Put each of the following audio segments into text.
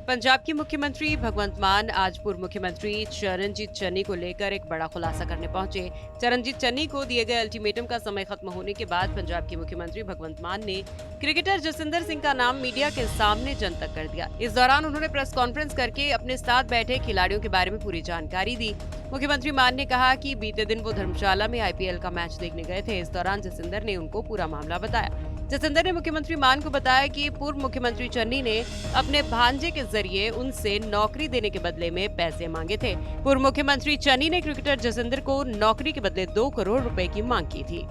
पंजाब के मुख्यमंत्री भगवंत मान आज पूर्व मुख्यमंत्री चरणजीत चन्नी को लेकर एक बड़ा खुलासा करने पहुंचे। चरणजीत चन्नी को दिए गए अल्टीमेटम का समय खत्म होने के बाद पंजाब के मुख्यमंत्री भगवंत मान ने क्रिकेटर जसविंदर सिंह का नाम मीडिया के सामने जनतक कर दिया। इस दौरान उन्होंने प्रेस कॉन्फ्रेंस करके अपने साथ बैठे खिलाड़ियों के बारे में पूरी जानकारी दी। मुख्यमंत्री मान ने कहा कि बीते दिन वो धर्मशाला में IPL का मैच देखने गए थे। इस दौरान जसविंदर ने उनको पूरा मामला बताया। जसविंदर ने मुख्यमंत्री मान को बताया कि पूर्व मुख्यमंत्री चन्नी ने अपने भांजे के जरिए उनसे नौकरी देने के बदले में पैसे मांगे थे। पूर्व मुख्यमंत्री चन्नी ने क्रिकेटर जसविंदर को नौकरी के बदले 2 करोड़ रुपए की मांग की थी।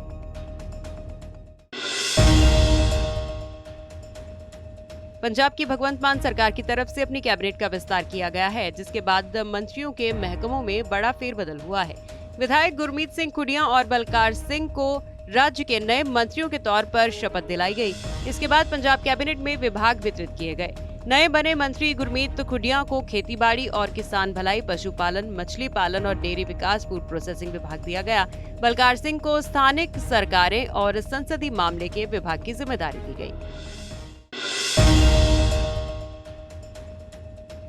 पंजाब की भगवंत मान सरकार की तरफ से अपनी कैबिनेट का विस्तार किया गया है, जिसके बाद मंत्रियों के महकमों में बड़ा फेरबदल हुआ है। विधायक गुरमीत सिंह खुडिया और बलकार सिंह को राज्य के नए मंत्रियों के तौर पर शपथ दिलाई गई। इसके बाद पंजाब कैबिनेट में विभाग वितरित किए गए। नए बने मंत्री गुरमीत खुडिया को खेतीबाड़ी और किसान भलाई, पशुपालन, मछली पालन और डेयरी विकास, फूड प्रोसेसिंग विभाग दिया गया। बलकार सिंह को स्थानिक सरकारें और संसदीय मामले के विभाग की जिम्मेदारी दी गई।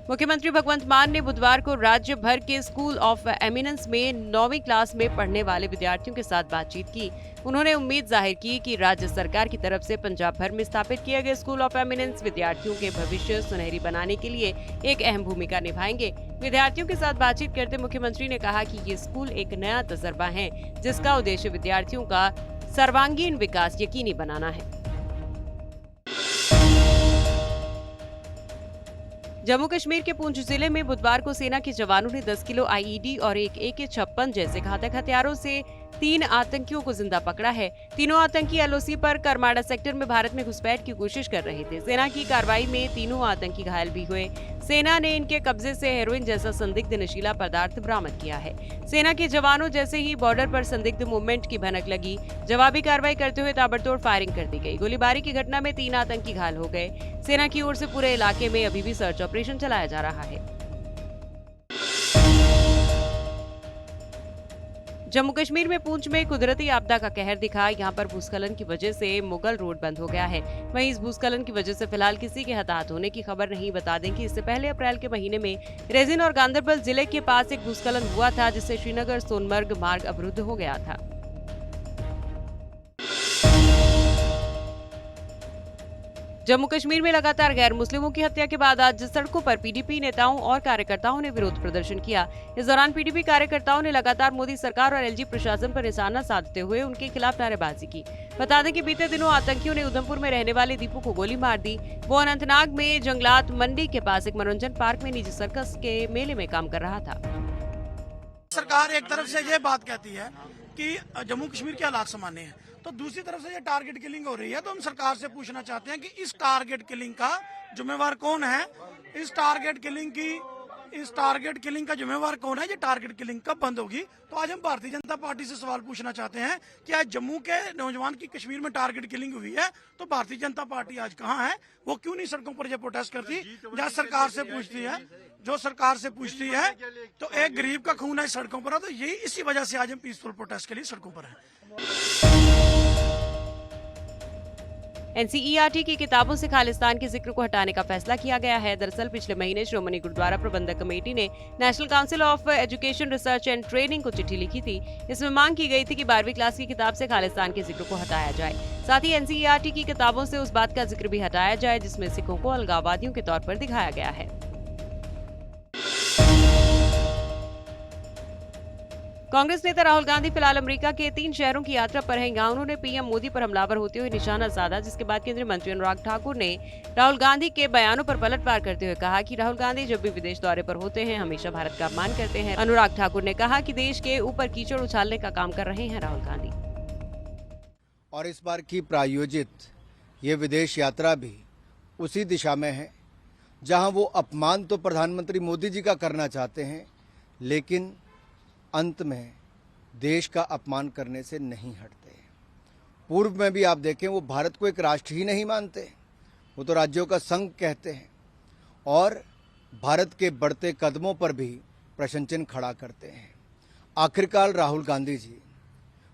मुख्यमंत्री भगवंत मान ने बुधवार को राज्य भर के स्कूल ऑफ एमिनेंस में 9वीं क्लास में पढ़ने वाले विद्यार्थियों के साथ बातचीत की। उन्होंने उम्मीद जाहिर की कि राज्य सरकार की तरफ से पंजाब भर में स्थापित किए गए स्कूल ऑफ एमिनेंस विद्यार्थियों के भविष्य सुनहरी बनाने के लिए एक अहम भूमिका निभाएंगे। विद्यार्थियों के साथ बातचीत करते मुख्यमंत्री ने कहा कि ये स्कूल एक नया तजर्बा है, जिसका उद्देश्य विद्यार्थियों का सर्वांगीण विकास यकीनी बनाना है। जम्मू कश्मीर के पुंछ जिले में बुधवार को सेना के जवानों ने 10 किलो IED और एक AK-56 जैसे घातक हथियारों से 3 आतंकियों को जिंदा पकड़ा है। तीनों आतंकी LOC पर करमाड़ा सेक्टर में भारत में घुसपैठ की कोशिश कर रहे थे। सेना की कार्रवाई में तीनों आतंकी घायल भी हुए। सेना ने इनके कब्जे से हेरोइन जैसा संदिग्ध नशीला पदार्थ बरामद किया है। सेना के जवानों जैसे ही बॉर्डर पर संदिग्ध मूवमेंट की भनक लगी, जवाबी कार्रवाई करते हुए ताबड़तोड़ फायरिंग कर दी गई। गोलीबारी की घटना में 3 आतंकी घायल हो गए। सेना की ओर से पूरे इलाके में अभी भी सर्च ऑपरेशन चलाया जा रहा है। जम्मू कश्मीर में पुंछ में कुदरती आपदा का कहर दिखा। यहाँ पर भूस्खलन की वजह से मुगल रोड बंद हो गया है। वहीं इस भूस्खलन की वजह से फिलहाल किसी के हताहत होने की खबर नहीं। बता दें कि इससे पहले अप्रैल के महीने में रेजिन और गांदरबल जिले के पास एक भूस्खलन हुआ था, जिससे श्रीनगर सोनमर्ग मार्ग अवरुद्ध हो गया था। जम्मू कश्मीर में लगातार गैर मुस्लिमों की हत्या के बाद आज सड़कों पर PDP नेताओं और कार्यकर्ताओं ने विरोध प्रदर्शन किया। इस दौरान PDP कार्यकर्ताओं ने लगातार मोदी सरकार और LG प्रशासन पर निशाना साधते हुए उनके खिलाफ नारेबाजी की। बता दें कि बीते दिनों आतंकियों ने उधमपुर में रहने वाले दीपू को गोली मार दी। वो अनंतनाग में जंगलात मंडी के पास एक मनोरंजन पार्क में निजी सर्कस के मेले में काम कर रहा था। सरकार एक तरफ से ये बात कहती है कि जम्मू कश्मीर के हालात सामान्य हैं, तो दूसरी तरफ से ये टारगेट किलिंग हो रही है। तो हम सरकार से पूछना चाहते हैं कि इस टारगेट किलिंग का जिम्मेवार कौन है? इस टारगेट किलिंग का जिम्मेवार कौन है? ये टारगेट किलिंग कब बंद होगी? तो आज हम भारतीय जनता पार्टी से सवाल पूछना चाहते हैं कि आज जम्मू के नौजवान की कश्मीर में टारगेट किलिंग हुई है, तो भारतीय जनता पार्टी आज कहाँ है? वो क्यों नहीं सड़कों पर ये प्रोटेस्ट करती? जहाँ सरकार से पूछती है, जो सरकार से पूछती है, तो एक गरीब का खून है सड़कों पर, तो यही इसी वजह से आज हम पीसफुल प्रोटेस्ट के लिए सड़कों पर हैं। NCERT की किताबों से खालिस्तान के जिक्र को हटाने का फैसला किया गया है। दरअसल पिछले महीने श्रोमणी गुरुद्वारा प्रबंधक कमेटी ने national council of education research and training को चिट्ठी लिखी थी। इसमें मांग की गई थी कि 12वीं क्लास की किताब से खालिस्तान के जिक्र को हटाया जाए। साथ ही NCERT की किताबों से उस बात का जिक्र भी हटाया जाए जिसमें सिखों को अलगाववादियों के तौर पर दिखाया गया है। कांग्रेस नेता राहुल गांधी फिलहाल अमेरिका के 3 शहरों की यात्रा पर हैं। यहाँ उन्होंने PM मोदी पर हमलावर होते हुए निशाना साधा, जिसके बाद केंद्रीय मंत्री अनुराग ठाकुर ने राहुल गांधी के बयानों पर पलटवार करते हुए कहा कि राहुल गांधी जब भी विदेश दौरे पर होते हैं हमेशा भारत का अपमान करते हैं। अनुराग ठाकुर ने कहा कि देश के ऊपर कीचड़ उछालने का काम कर रहे हैं राहुल गांधी। और इस बार की प्रायोजित ये विदेश यात्रा भी उसी दिशा में है जहाँ वो अपमान तो प्रधानमंत्री मोदी जी का करना चाहते हैं, लेकिन अंत में देश का अपमान करने से नहीं हटते। पूर्व में भी आप देखें, वो भारत को एक राष्ट्र ही नहीं मानते, वो तो राज्यों का संघ कहते हैं और भारत के बढ़ते कदमों पर भी प्रशंसन खड़ा करते हैं। आखिरकार राहुल गांधी जी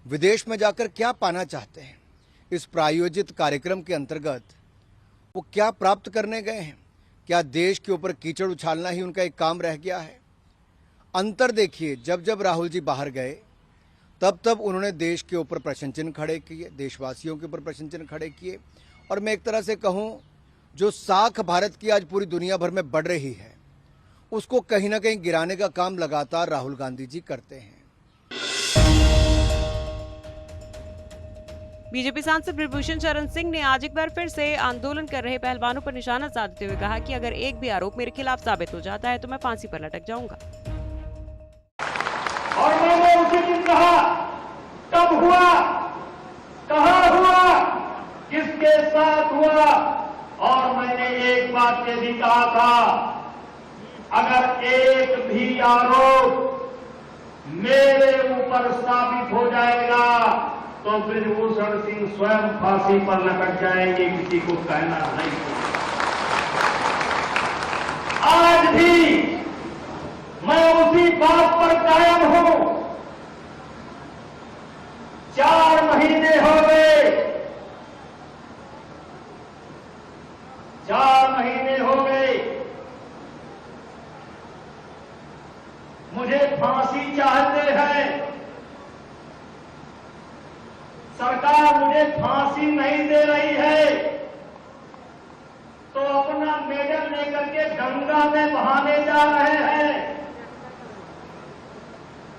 विदेश में जाकर क्या पाना चाहते हैं? इस प्रायोजित कार्यक्रम के अंतर्गत वो क्या प्राप्त करने गए हैं? क्या देश के ऊपर कीचड़ उछालना ही उनका एक काम रह गया है? अंतर देखिए, जब जब राहुल जी बाहर गए तब तब उन्होंने देश के ऊपर प्रश्न चिन्ह खड़े किए, देशवासियों के ऊपर प्रश्न चिन्ह खड़े किए। और मैं एक तरह से कहूं, जो साख भारत की आज पूरी दुनिया भर में बढ़ रही है, उसको कहीं ना कहीं गिराने का काम लगातार राहुल गांधी जी करते हैं। बीजेपी सांसद ब्रजभूषण शरण सिंह ने आज एक बार फिर से आंदोलन कर रहे पहलवानों पर निशाना साधते हुए कहा कि अगर एक भी आरोप मेरे खिलाफ साबित हो जाता है तो मैं फांसी पर लटक जाऊंगा। और मैंने उसी दिन कहा, कब हुआ, कहां हुआ, किसके साथ हुआ, और मैंने एक बात ये भी कहा था, अगर एक भी आरोप मेरे ऊपर साबित हो जाएगा तो ब्रजभूषण सिंह स्वयं फांसी पर लटक जाएंगे, किसी को कहना नहीं। आज भी मैं उसी बात पर कायम हूं। 4 महीने हो गए, 4 महीने हो गए, मुझे फांसी चाहते हैं, सरकार मुझे फांसी नहीं दे रही है, तो अपना मेडल लेकर के गंगा में बहाने जा रहे हैं।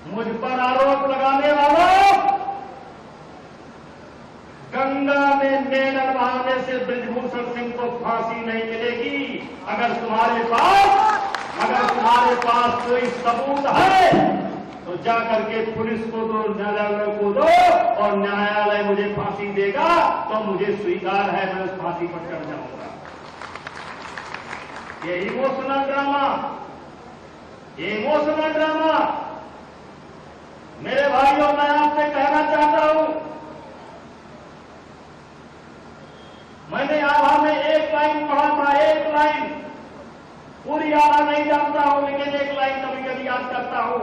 मुझ पर आरोप लगाने वालों, गंगा में मेडल बहाने से ब्रजभूषण सिंह को फांसी नहीं मिलेगी। अगर तुम्हारे पास कोई सबूत है तो जाकर के पुलिस को दो, न्यायालय को दो, और न्यायालय मुझे फांसी देगा तो मुझे स्वीकार है, मैं उस फांसी पर चढ़ जाऊंगा। ये इमोशनल ड्रामा मेरे भाइयों, मैं आपसे कहना चाहता हूं, मैंने आभा में एक लाइन पढ़ा था, एक लाइन, पूरी आभा नहीं जानता हूं, लेकिन एक लाइन कभी कभी याद करता हूं।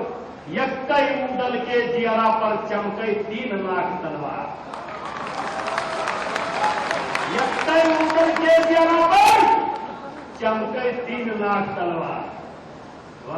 यक्कई मुदल के जियारा पर चमके 3 लाख तलवार। यक्कई मुदल के जियारा पर चमके 3 लाख तलवार।